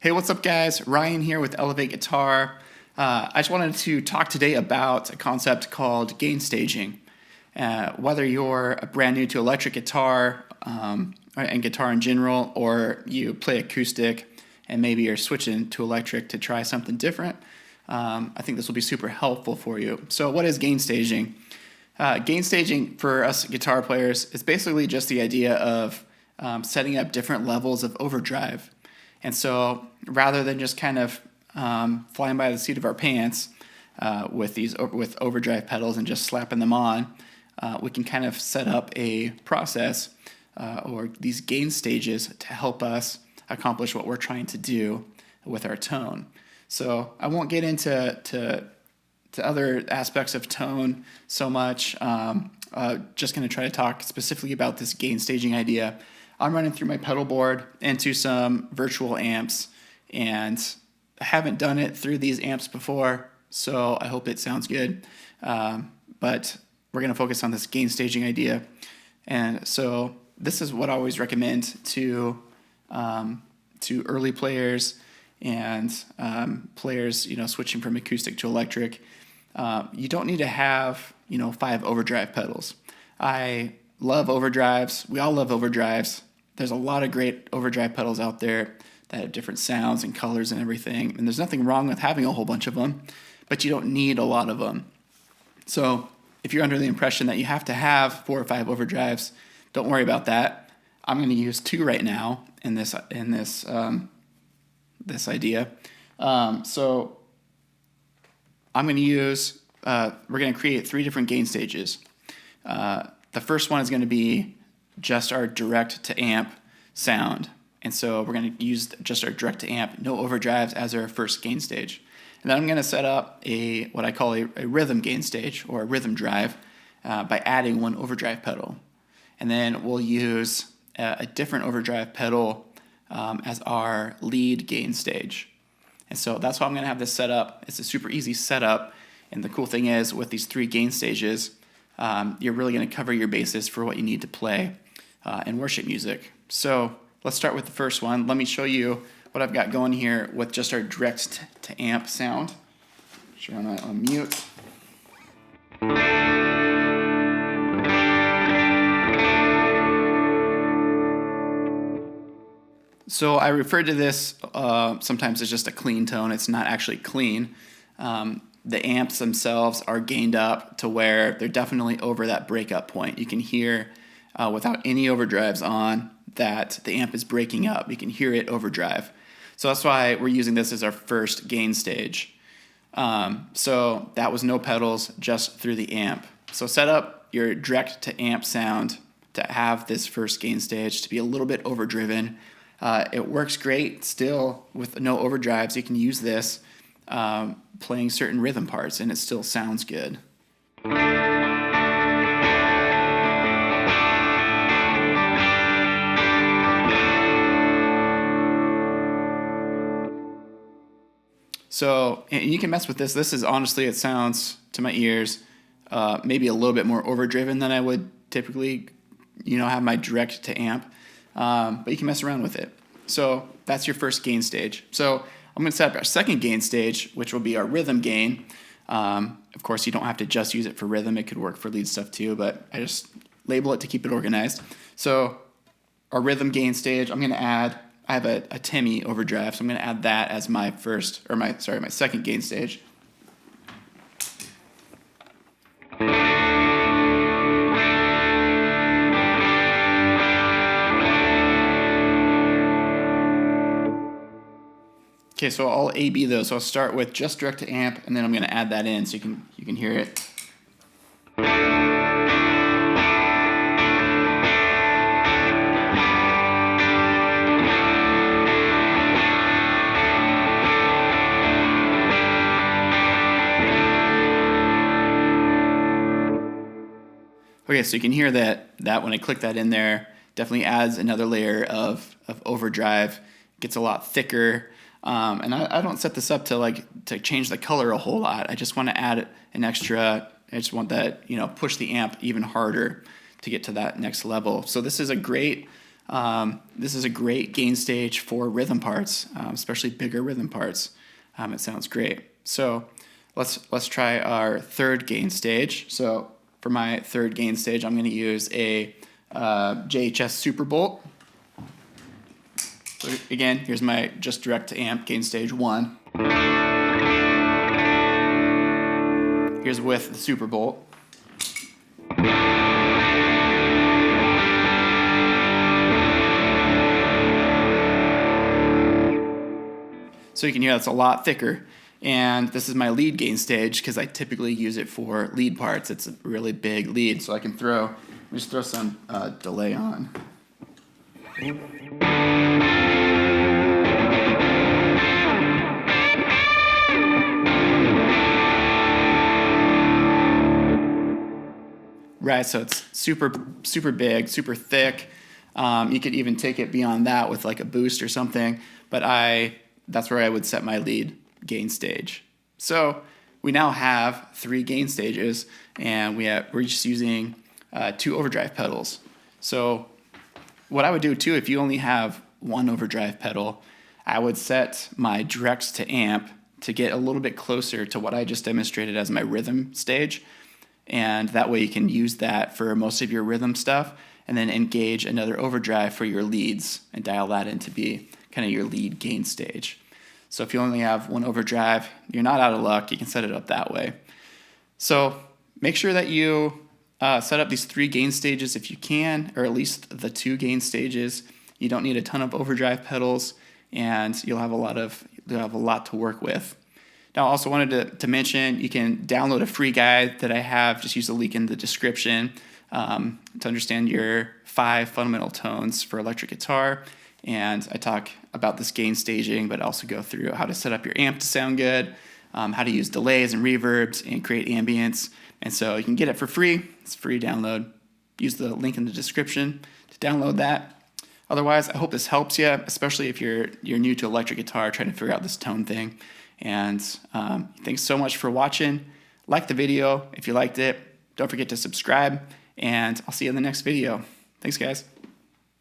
Hey, what's up, guys? Ryan here with Elevate Guitar. I just wanted to talk today about a concept called gain staging. Whether you're brand new to electric guitar and guitar in general, or you play acoustic and maybe you're switching to electric to try something different, I think this will be super helpful for you. So what is gain staging? Gain staging for us guitar players is basically just the idea of setting up different levels of overdrive. And so rather than just kind of flying by the seat of our pants with overdrive pedals and just slapping them on, we can kind of set up a process or these gain stages to help us accomplish what we're trying to do with our tone. So I won't get into other aspects of tone so much. Just going to try to talk specifically about this gain staging idea. I'm running through my pedal board into some virtual amps, and I haven't done it through these amps before, so I hope it sounds good. But we're going to focus on this gain staging idea. And so this is what I always recommend to early players and players, switching from acoustic to electric. You don't need to have, 5 overdrive pedals. I love overdrives. We all love overdrives. There's a lot of great overdrive pedals out there that have different sounds and colors and everything. And there's nothing wrong with having a whole bunch of them, but you don't need a lot of them. So if you're under the impression that you have to have 4 or 5 overdrives, don't worry about that. I'm going to use 2 right now in this idea. So I'm going to use. We're going to create 3 different gain stages. The first one is going to be just our direct to amp sound. And so we're going to use just our direct to amp, no overdrives, as our first gain stage. And then I'm going to set up what I call a rhythm gain stage, or a rhythm drive, by adding 1 overdrive pedal. And then we'll use a different overdrive pedal as our lead gain stage. And so that's how I'm going to have this set up. It's a super easy setup. And the cool thing is, with these 3 gain stages, you're really going to cover your bases for what you need to play in worship music. So let's start with the first one. Let me show you what I've got going here with just our direct to amp sound. Sure, I'm on mute. So I refer to this sometimes as just a clean tone. It's not actually clean. The amps themselves are gained up to where they're definitely over that breakup point. You can hear without any overdrives on that the amp is breaking up. You can hear it overdrive. So that's why we're using this as our first gain stage. So that was no pedals, just through the amp. So set up your direct to amp sound to have this first gain stage to be a little bit overdriven. It works great still with no overdrives. You can use this playing certain rhythm parts, and it still sounds good. So, and you can mess with this. This is honestly, it sounds to my ears maybe a little bit more overdriven than I would typically, have my direct to amp. But you can mess around with it. So that's your first gain stage. So I'm going to set up our second gain stage, which will be our rhythm gain. Of course, you don't have to just use it for rhythm. It could work for lead stuff too, but I just label it to keep it organized. So our rhythm gain stage, I'm going to add, I have a Timmy overdrive, so I'm going to add that as my second gain stage. Okay, so I'll A-B those. So I'll start with just direct to amp, and then I'm going to add that in so you can hear it. Okay, so you can hear that when I click that in there, definitely adds another layer of overdrive. Gets a lot thicker. And I don't set this up to change the color a whole lot. I just want to add an extra. I just want that, push the amp even harder to get to that next level. So this is a great This is a great gain stage for rhythm parts, especially bigger rhythm parts. It sounds great. So let's try our third gain stage. So for my third gain stage, I'm going to use a JHS Super Bolt. So again, here's my just direct to amp gain stage 1. Here's with the Super Bolt. So you can hear that's a lot thicker. And this is my lead gain stage because I typically use it for lead parts. It's a really big lead, so I can just throw some delay on. Right, so it's super big, super thick. You could even take it beyond that with like a boost or something, but that's where I would set my lead gain stage. So we now have 3 gain stages, and we're just using 2 overdrive pedals. So what I would do too, if you only have 1 overdrive pedal, I would set my direct to amp to get a little bit closer to what I just demonstrated as my rhythm stage. And that way you can use that for most of your rhythm stuff, and then engage another overdrive for your leads and dial that in to be kind of your lead gain stage. So if you only have 1 overdrive, you're not out of luck. You can set it up that way. So make sure that you set up these 3 gain stages if you can, or at least the 2 gain stages. You don't need a ton of overdrive pedals, and you'll have a lot to work with. Now, I also wanted to mention you can download a free guide that I have. Just use the link in the description to understand your 5 fundamental tones for electric guitar. And I talk about this gain staging, but also go through how to set up your amp to sound good, how to use delays and reverbs and create ambience. And so you can get it for free. It's a free download. Use the link in the description to download that. Otherwise, I hope this helps you, especially if you're new to electric guitar, trying to figure out this tone thing. And thanks so much for watching. Like the video if you liked it. Don't forget to subscribe, and I'll see you in the next video. Thanks, guys.